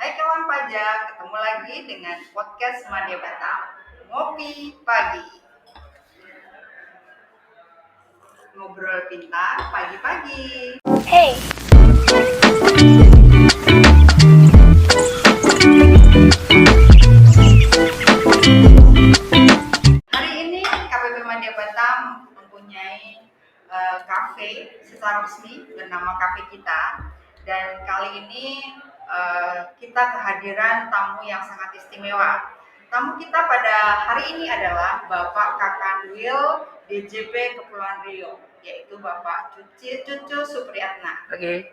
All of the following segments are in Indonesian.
Hai kawan pajak, ketemu lagi dengan podcast Madya Batam, Ngopi Pagi. Ngobrol pintar pagi-pagi. Hey. Hari ini KPP Madya Batam mempunyai kafe secara resmi bernama Kafe Kita. Dan kali ini kita kehadiran tamu yang sangat istimewa. Tamu kita pada hari ini adalah Bapak Kakanwil DJP Kepulauan Riau, yaitu Bapak Cucu Supriyatna. Oke.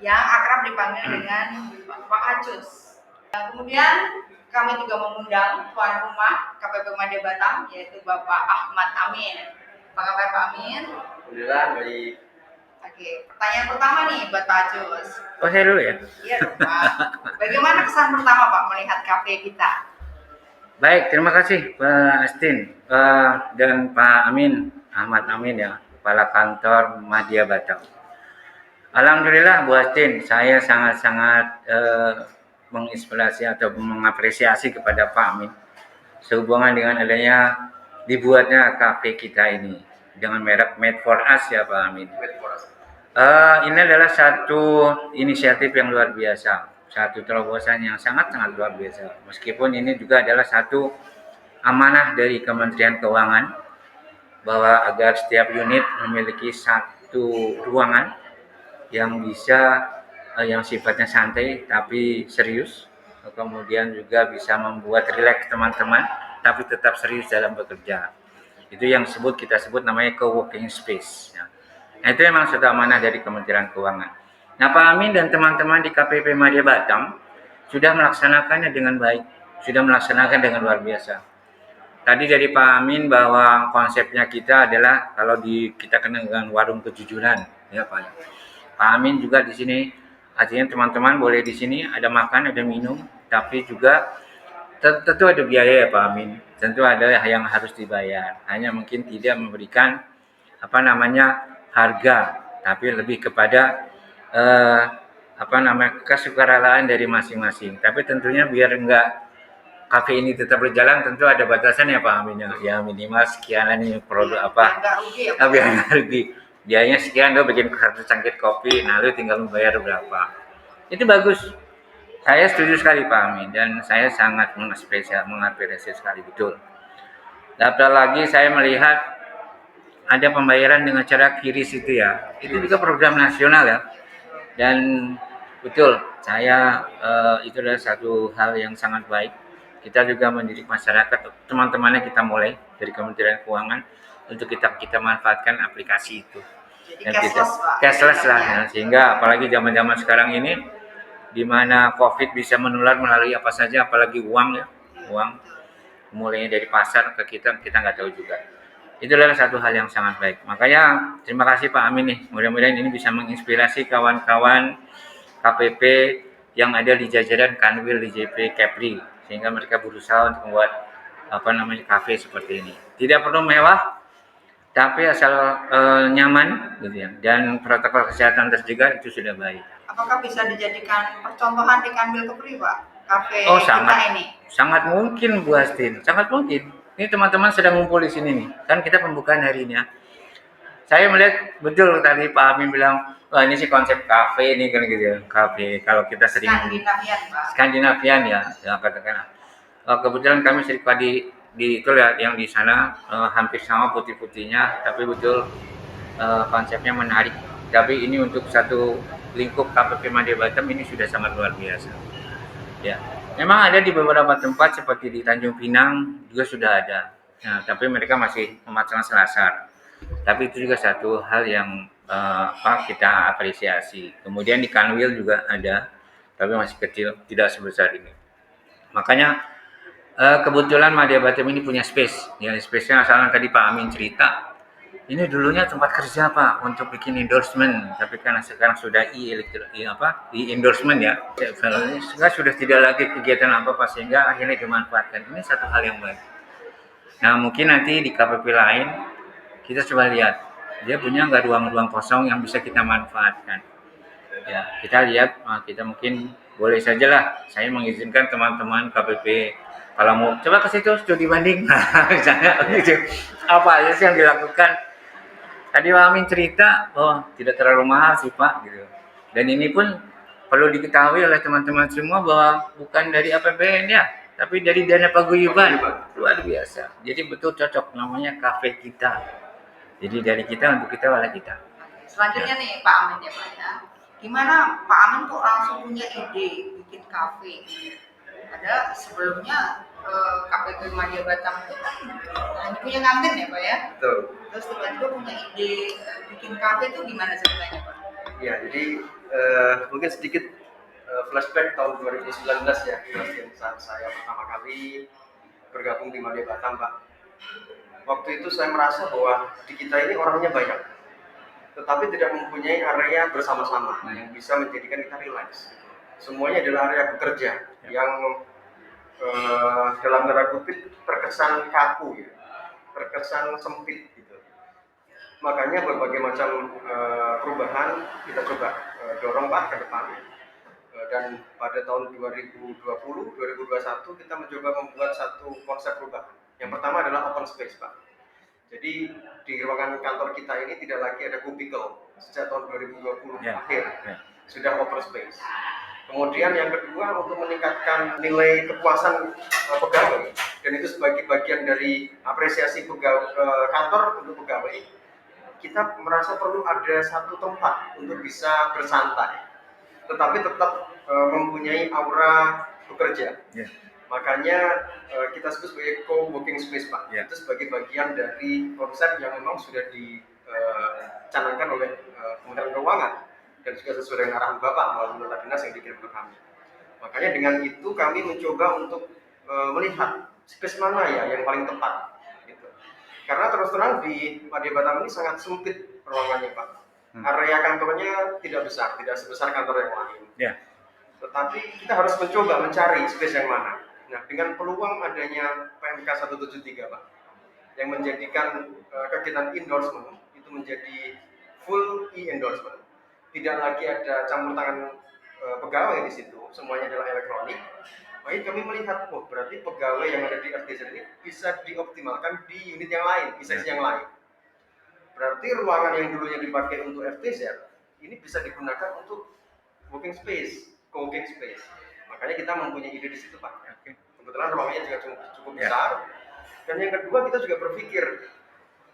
Yang akrab dipanggil dengan Bapak Acus. Kemudian kami juga mengundang tuan rumah KPP Madya Batam, yaitu Bapak Ahmad Amin. Apa kabar Pak Amin? Alhamdulillah baik. Oke, pertanyaan pertama nih buat Pak Acus. Oh, saya dulu ya? Iya dong Pak. Bagaimana kesan pertama Pak melihat kafe kita? Baik, terima kasih Pak Astin dan Pak Amin, Ahmad Amin ya, Kepala Kantor Madya Batam. Alhamdulillah Bu Astin, saya sangat-sangat menginspirasi atau mengapresiasi kepada Pak Amin sehubungan dengan adanya dibuatnya kafe kita ini dengan merek Made for Us ya Pak Amin. Ini adalah satu inisiatif yang luar biasa, satu terobosan yang sangat-sangat luar biasa. Meskipun ini juga adalah satu amanah dari Kementerian Keuangan bahwa agar setiap unit memiliki satu ruangan yang bisa yang sifatnya santai tapi serius, kemudian juga bisa membuat rileks teman-teman tapi tetap serius dalam bekerja. Itu yang kita sebut namanya co-working space. Nah, itu memang sudah amanah dari Kementerian Keuangan. Nah, Pak Amin dan teman-teman di KPP Madya Batam sudah melaksanakannya dengan baik, sudah melaksanakan dengan luar biasa. Tadi dari Pak Amin bahwa konsepnya kita adalah kalau kita kenal dengan warung kejujuran, ya Pak. Pak Amin juga di sini artinya teman-teman boleh di sini ada makan, ada minum, tapi juga tentu ada biaya ya Pak Amin. Tentu ada yang harus dibayar. Hanya mungkin tidak memberikan harga, tapi lebih kepada kesukarelaan dari masing-masing. Tapi tentunya biar enggak kafe ini tetap berjalan, tentu ada batasan ya Pak Amin. Ya minimal sekian ini produk apa? Biar enggak rugi. Biayanya sekian, lo bikin satu cangkir kopi, nah lo tinggal membayar berapa. Itu bagus. Saya setuju sekali Pak Amin dan saya sangat mengapresiasi sekali, betul. Daftar lagi saya melihat ada pembayaran dengan cara QRIS itu ya, itu juga program nasional ya, dan betul saya itu adalah satu hal yang sangat baik. Kita juga mendidik masyarakat, teman-temannya kita mulai dari Kementerian Keuangan untuk kita manfaatkan aplikasi itu. Dan cashless lah ya, sehingga apalagi zaman-zaman sekarang ini di mana COVID bisa menular melalui apa saja, apalagi uang mulainya dari pasar ke kita nggak tahu juga. Itu adalah satu hal yang sangat baik. Makanya terima kasih Pak Amin nih. Mudah-mudahan ini bisa menginspirasi kawan-kawan KPP yang ada di jajaran Kanwil DJP Kepri, sehingga mereka berusaha untuk membuat kafe seperti ini. Tidak perlu mewah, tapi asal nyaman gitu ya. Dan protokol kesehatan terjaga, itu sudah baik. Apakah bisa dijadikan percontohan di Kanwil Kepri Pak? Kafe kita ini? Sangat mungkin Bu Astin, sangat mungkin. Ini teman-teman sedang ngumpul di sini nih. Kan kita pembukaan hari ini ya. Saya melihat betul tadi Pak Amin bilang, wah ini sih konsep kafe ini kan gitu ya. Kafe kalau kita sering Skandinavian ya katakan. Kebetulan kami sering di itu lihat yang di sana hampir sama putih-putihnya, tapi betul konsepnya menarik. Tapi ini untuk satu lingkup KPP Madya Batam ini sudah sangat luar biasa. Ya. Memang ada di beberapa tempat seperti di Tanjung Pinang juga sudah ada. Nah, tapi mereka masih memasang selasar. Tapi itu juga satu hal yang kita apresiasi. Kemudian di Kanwil juga ada, tapi masih kecil, tidak sebesar ini. Makanya kebetulan Madya Batam ini punya space. Ya, space-nya asalnya tadi Pak Amin cerita. Ini dulunya tempat kerja Pak untuk bikin endorsement, tapi karena sekarang sudah e-endorsement ya, sehingga sudah tidak lagi kegiatan apa-apa, sehingga akhirnya dimanfaatkan. Ini satu hal yang baik. Nah mungkin nanti di KPP lain kita coba lihat dia punya nggak ruang-ruang kosong yang bisa kita manfaatkan. Ya kita lihat, kita mungkin boleh sajalah saya mengizinkan teman-teman KPP kalau mau coba ke situ studi banding, misalnya gitu. Apa aja sih yang dilakukan? Tadi Pak Amin cerita, oh tidak terlalu mahal sih Pak, gitu. Dan ini pun perlu diketahui oleh teman-teman semua bahwa bukan dari APBN ya, tapi dari dana paguyuban. Luar biasa. Jadi betul cocok namanya kafe kita. Jadi dari kita untuk kita oleh kita. Selanjutnya nih Pak Amin ya Pak ya. Gimana Pak Amin kok langsung punya ide bikin kafe? Ada sebelumnya KPP Madya Batam itu kan hanya punya kantin ya Pak ya. Betul. Terus tiba-tiba punya ide bikin kafe itu gimana ceritanya Pak? Ya, jadi mungkin sedikit flashback tahun 2019 ya, saat saya pertama kali bergabung di Madya Batam, Pak. Waktu itu saya merasa bahwa di kita ini orangnya banyak, tetapi tidak mempunyai area bersama-sama yang bisa menjadikan kita rileks. Semuanya adalah area bekerja yang dalam tanda kutip terkesan kaku, ya, terkesan sempit gitu. Makanya berbagai macam perubahan kita coba dorong Pak ke depan. Dan pada tahun 2020-2021 kita mencoba membuat satu konsep perubahan. Yang pertama adalah open space Pak. Jadi di ruangan kantor kita ini tidak lagi ada kubikel sejak tahun 2020 akhir. Sudah open space. Kemudian yang kedua untuk meningkatkan nilai kepuasan pegawai, dan itu sebagai bagian dari apresiasi pegawai, kantor untuk pegawai, kita merasa perlu ada satu tempat untuk bisa bersantai, tetapi tetap mempunyai aura bekerja. Makanya kita sebut sebagai co-working space Pak. Itu sebagai bagian dari konsep yang memang sudah dicanangkan oleh Kementerian Keuangan dan juga sesuai dengan arahan Bapak melalui nota dinas yang dikirim ke kami. Makanya dengan itu kami mencoba untuk melihat space mana ya yang paling tepat. Gitu. Karena terus terang di Madya Batam ini sangat sempit ruangannya Pak. Area kantornya tidak besar, tidak sebesar kantor yang lain. Tetapi kita harus mencoba mencari space yang mana. Nah, dengan peluang adanya PMK 173 Pak, yang menjadikan kegiatan endorsement itu menjadi full e-endorsement. Tidak lagi ada campur tangan pegawai di situ, semuanya adalah elektronik. Maka kami melihat, oh berarti pegawai yang ada di FTZ ini bisa dioptimalkan di unit yang lain, di seksi yang lain. Berarti ruangan yang dulunya dipakai untuk FTZ ini bisa digunakan untuk working space, co-working space. Makanya kita mempunyai ide di situ Pak. Kebetulan ruangannya juga cukup besar. Dan yang kedua kita juga berpikir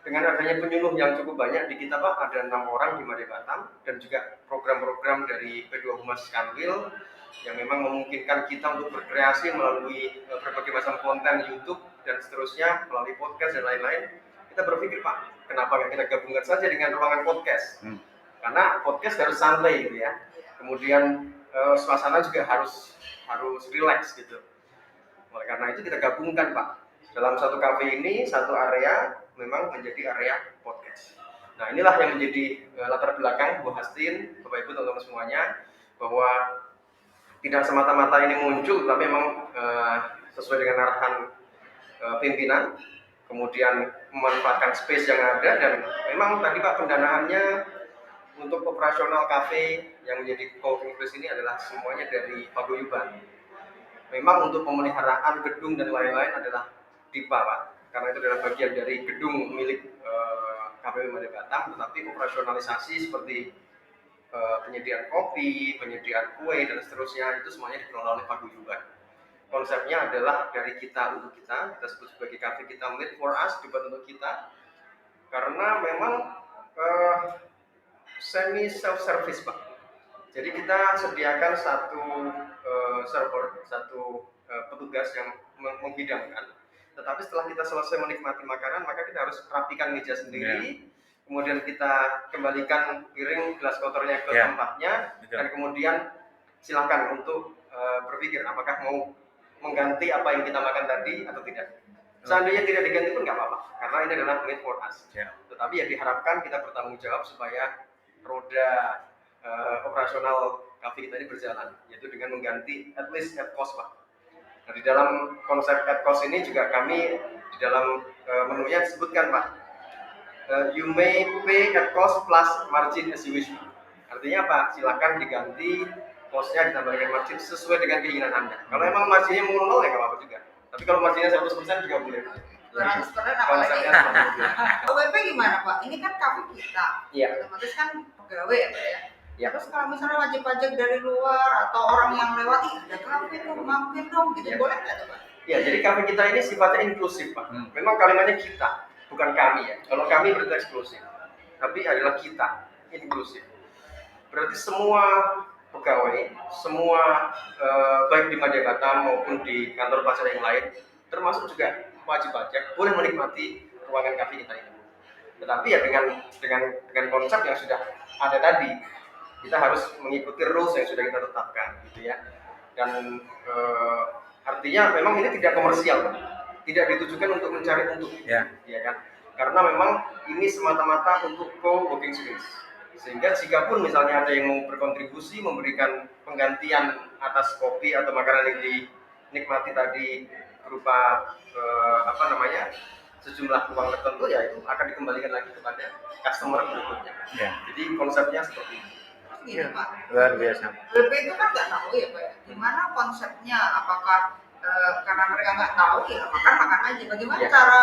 dengan adanya penyuluh yang cukup banyak di kita Pak, ada 6 orang di Madya Batam, dan juga program-program dari P2 Humas Kanwil yang memang memungkinkan kita untuk berkreasi melalui berbagai macam konten YouTube dan seterusnya, melalui podcast dan lain-lain. Kita berpikir Pak, kenapa nggak kita gabungkan saja dengan ruangan podcast? Karena podcast harus santai gitu ya. Kemudian suasana juga harus relax gitu. Oleh karena itu kita gabungkan Pak. Dalam satu kafe ini, satu area memang menjadi area podcast. Nah inilah yang menjadi latar belakang Bu Hastin, Bapak Ibu teman-teman semuanya, bahwa tidak semata-mata ini muncul, tapi memang sesuai dengan arahan pimpinan, kemudian memanfaatkan space yang ada, dan memang tadi Pak pendanaannya untuk operasional kafe yang menjadi co-working space ini adalah semuanya dari paguyuban. Memang untuk pemeliharaan gedung dan lain-lain adalah DIPA Pak, karena itu adalah bagian dari gedung milik KPP Madya Batam, tetapi operasionalisasi seperti penyediaan kopi, penyediaan kue dan seterusnya itu semuanya dikelola oleh paguyuban. Konsepnya adalah dari kita untuk kita sebut sebagai kafe kita, made for us, dibuat untuk kita, karena memang semi self service Pak. Jadi kita sediakan satu server, satu petugas yang menghidangkan. Tetapi setelah kita selesai menikmati makanan, maka kita harus rapikan meja sendiri, kemudian kita kembalikan piring gelas kotornya ke tempatnya, dan kemudian silakan untuk berpikir apakah mau mengganti apa yang kita makan tadi atau tidak. Seandainya tidak diganti pun nggak apa-apa, karena ini adalah made for us. Tetapi ya diharapkan kita bertanggung jawab supaya roda operasional kafe kita ini berjalan, yaitu dengan mengganti at least at cost Pak. Nah, di dalam konsep at cost ini juga kami di dalam menunya disebutkan Pak, you may pay at cost plus margin as you wish. Artinya apa? Silakan diganti kosnya ditambah dengan margin sesuai dengan keinginan Anda. Kalau emang marginnya mau nol ya nggak apa-apa juga. Tapi kalau marginnya 100% juga boleh. 200% apalagi. Konsepnya seperti itu. OPP gimana Pak? Ini kan kafe kita. Iya. Otomatis kan pegawai ya Pak ya. Iya. Terus kalau misalnya wajib pajak dari luar atau orang yang lewat, ih ada kafe tuh, mampir dong, gitu Iya. boleh nggak tuh Pak? Ya, jadi kafe kita ini sifatnya inklusif, Pak. Memang kalimatnya kita, bukan kami ya. Kalau kami berarti eksklusif, tapi adalah kita, inklusif. Berarti semua pegawai, semua baik di Madya Batam maupun di kantor pasar yang lain, termasuk juga wajib pajak, boleh menikmati ruangan kafe kita ini. Tetapi ya dengan konsep yang sudah ada tadi, kita harus mengikuti rules yang sudah kita tetapkan, gitu ya. Dan artinya memang ini tidak komersial, tidak ditujukan untuk mencari untung, ya kan? Karena memang ini semata-mata untuk co-working space. Sehingga jika pun misalnya ada yang mau berkontribusi memberikan penggantian atas kopi atau makanan yang dinikmati tadi berupa sejumlah uang tertentu, ya itu akan dikembalikan lagi kepada customer berikutnya. Ya. Jadi konsepnya seperti itu. Gitu Pak. Luar biasa. BP itu kan nggak tahu ya Pak ya, gimana konsepnya, apakah karena mereka nggak tahu ya makan aja. Bagaimana cara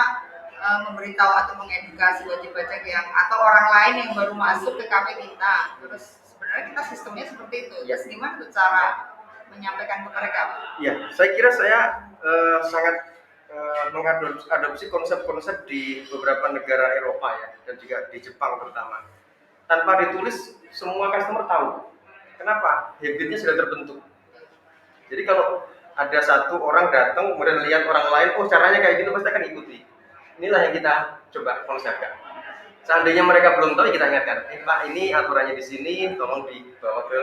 memberitahu atau mengedukasi wajib pajak yang atau orang lain yang baru masuk ke kafe kita, terus sebenarnya kita sistemnya seperti itu. Terus gimana tuh cara menyampaikan ke mereka Pak? Iya, saya kira saya sangat mengadopsi konsep-konsep di beberapa negara Eropa ya, dan juga di Jepang terutama. Tanpa ditulis, semua customer tahu. Kenapa? Habitnya sudah terbentuk. Jadi kalau ada satu orang datang kemudian lihat orang lain, oh caranya kayak gitu, pasti akan ikuti. Inilah yang kita coba konsepkan. Seandainya mereka belum tahu, kita ingatkan, Pak, ini aturannya di sini, tolong dibawa ke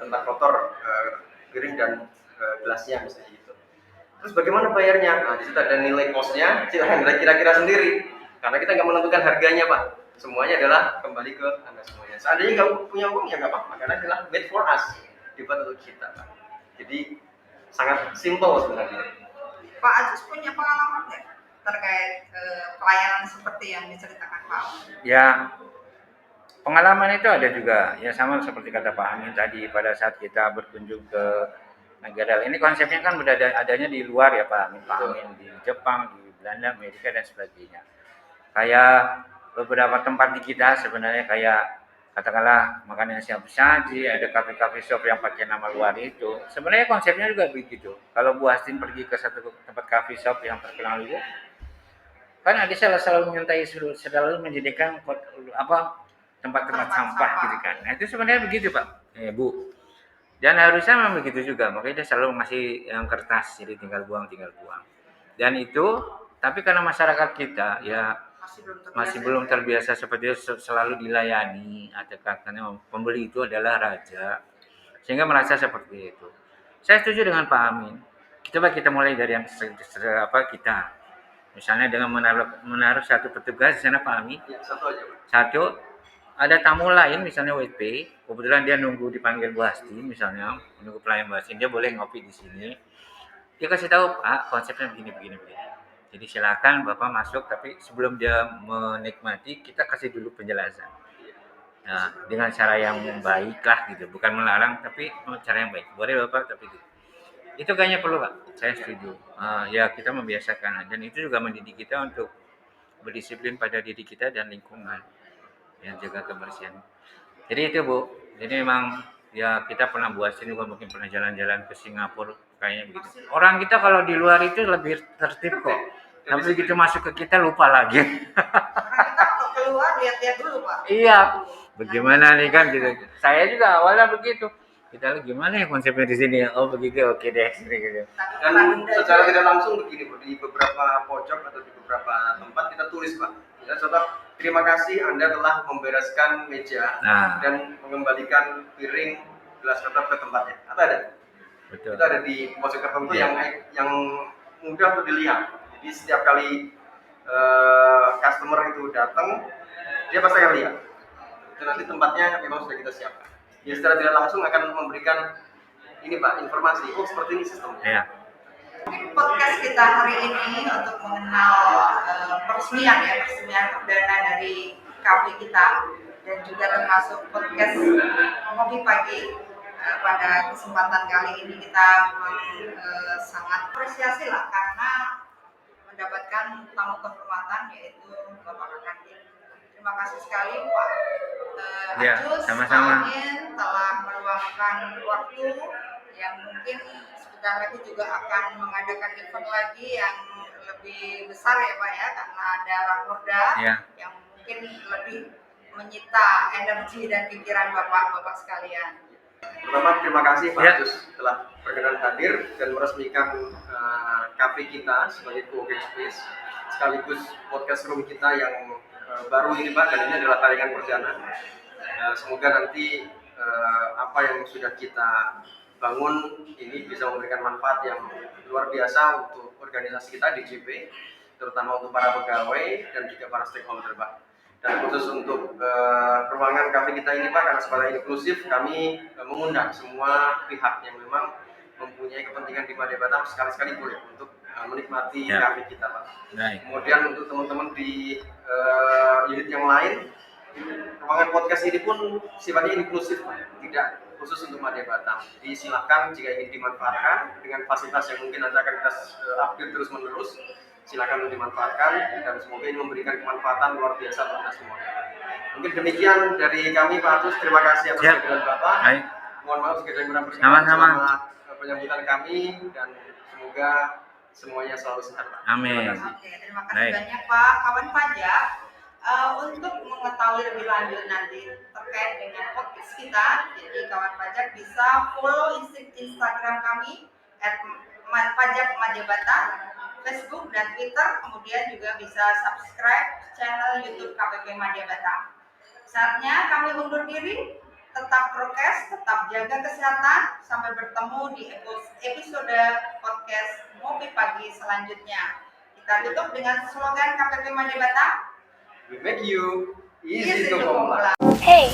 tempat kotor piring dan gelasnya misalnya gitu. Terus bagaimana bayarnya? Nah, di situ ada nilai kosnya, silahkan kira-kira sendiri. Karena kita nggak menentukan harganya, Pak. Semuanya adalah kembali ke Anda semuanya. Seandainya nggak punya uang, ya nggak apa-apa. Karena adalah made for us, dibuat untuk kita, Pak. Jadi sangat simple sebenarnya. Pak Ajus punya pengalaman nggak terkait pelayanan seperti yang diceritakan Pak? Ya, pengalaman itu ada juga. Ya sama seperti kata Pak Amin tadi, pada saat kita berkunjung ke negara ini konsepnya kan udah adanya di luar ya Pak Amin, di Jepang, di Belanda, Amerika dan sebagainya. Kayak beberapa tempat di kita sebenarnya kayak katakanlah makanan siap saji, ada kafe-kafe shop yang pakai nama luar itu. Sebenarnya konsepnya juga begitu. Kalau Bu Astin pergi ke satu tempat cafe shop yang terkenal itu, kan ada selalu menyuntai, selalu menjadikan tempat-tempat sampah gitu kan. Nah itu sebenarnya begitu Pak, Bu. Dan harusnya memang begitu juga, makanya dia selalu ngasih yang kertas, jadi tinggal buang. Dan itu, tapi karena masyarakat kita ya masih belum terbiasa seperti itu, selalu dilayani, atau katanya pembeli itu adalah raja, sehingga merasa seperti itu. Saya setuju dengan Pak Amin. Coba kita mulai dari yang kita, misalnya dengan menaruh satu petugas di sana Pak Amin. Satu, ada tamu lain misalnya WP, kebetulan dia nunggu dipanggil Bu Astin misalnya, menunggu pelayan Bu Astin, dia boleh ngopi di sini. Dia kasih tahu, Pak, konsepnya begini. Jadi silakan Bapak masuk, tapi sebelum dia menikmati, kita kasih dulu penjelasan. Nah, dengan cara yang baik lah gitu, bukan melarang, tapi cara yang baik. Boleh Bapak, tapi gitu. Itu kayaknya perlu Pak, saya setuju. Ya kita membiasakan, dan itu juga mendidik kita untuk berdisiplin pada diri kita dan lingkungan. Yang jaga kebersihan. Jadi itu Bu, jadi memang ya kita pernah buat sini juga, mungkin pernah jalan-jalan ke Singapura kayaknya begitu. Orang kita kalau di luar itu lebih tertib kok, tapi begitu masuk ke kita lupa lagi. Karena kita kalau keluar lihat-lihat dulu Pak. Iya, bagaimana nih kan gitu. Saya juga awalnya begitu. Kita lihat gimana ya konsepnya di sini. Oh begitu, oke deh gitu. Dan secara tidak langsung begini Bu, di beberapa pojok atau di beberapa tempat kita tulis Pak. Ya, contoh, terima kasih Anda telah membereskan meja dan mengembalikan piring gelas tetap ke tempatnya. Atau ada? Betul. Itu ada di pojok tertentu yang mudah untuk dilihat. Jadi setiap kali customer itu datang, dia pasti akan lihat. Dan nanti tempatnya memang sudah kita siapkan. Dia secara tidak langsung akan memberikan ini Pak, informasi. Oh seperti ini sistemnya. Ya. Mungkin podcast kita hari ini untuk mengenal peresmian perdana dari kafe kita, dan juga termasuk podcast Ngopi Pagi pada kesempatan kali ini kita memang sangat apresiasi lah karena mendapatkan tamu kehormatan yaitu Bapak Kakandin. Terima kasih sekali Pak Ya, Ajus, sama-sama. Pak Amin telah meluangkan waktu yang mungkin sebentar lagi juga akan mengadakan event lagi yang lebih besar ya Pak ya, karena ada Rakorda Ya. yang mungkin lebih menyita energi dan pikiran Bapak-Bapak sekalian. Pertama terima kasih Pak Ya. Ajus telah berkenan hadir dan meresmikan kafe kita sebagai co-working space sekaligus podcast room kita yang baru ini Pak, dan ini adalah tayangan perdana. Semoga nanti apa yang sudah kita bangun ini bisa memberikan manfaat yang luar biasa untuk organisasi kita di JP, terutama untuk para pegawai dan juga para stakeholder Pak. Dan khusus untuk ruangan kafe kita ini Pak, karena sifatnya inklusif, kami mengundang semua pihak yang memang mempunyai kepentingan di Madya Batam sekali-sekali boleh untuk menikmati Ya. kafe kita Pak. Baik. Kemudian untuk teman-teman di unit yang lain, ruangan podcast ini pun sifatnya inklusif Pak, tidak khusus untuk Madya Batam. Jadi silakan jika ingin dimanfaatkan dengan fasilitas yang mungkin nanti akan kita update terus menerus, silakan untuk dimanfaatkan dan semoga ini memberikan kemanfaatan luar biasa untuk kita semua. Mungkin demikian dari kami Pak Ajus, terima kasih atas Ya. kehadiran Bapak. Baik. Mohon maaf segala yang kurang berkenan Sama-sama. selama penyambutan kami dan semoga semuanya selalu sehat Pak. Amin. Terima kasih. Oke, terima kasih Baik. banyak Pak. Kawan pajak, untuk mengetahui lebih lanjut nanti terkait dengan podcast kita, jadi kawan pajak bisa follow Instagram kami @pajak_madya_batam, Facebook dan Twitter, kemudian juga bisa subscribe channel YouTube KPP Madya Batam. Saatnya kami undur diri, tetap prokes, tetap jaga kesehatan, sampai bertemu di episode podcast Ngopi Pagi selanjutnya. Kita tutup dengan slogan KPP Madya Batam, We make you easy Easy to to comply. comply. Hey.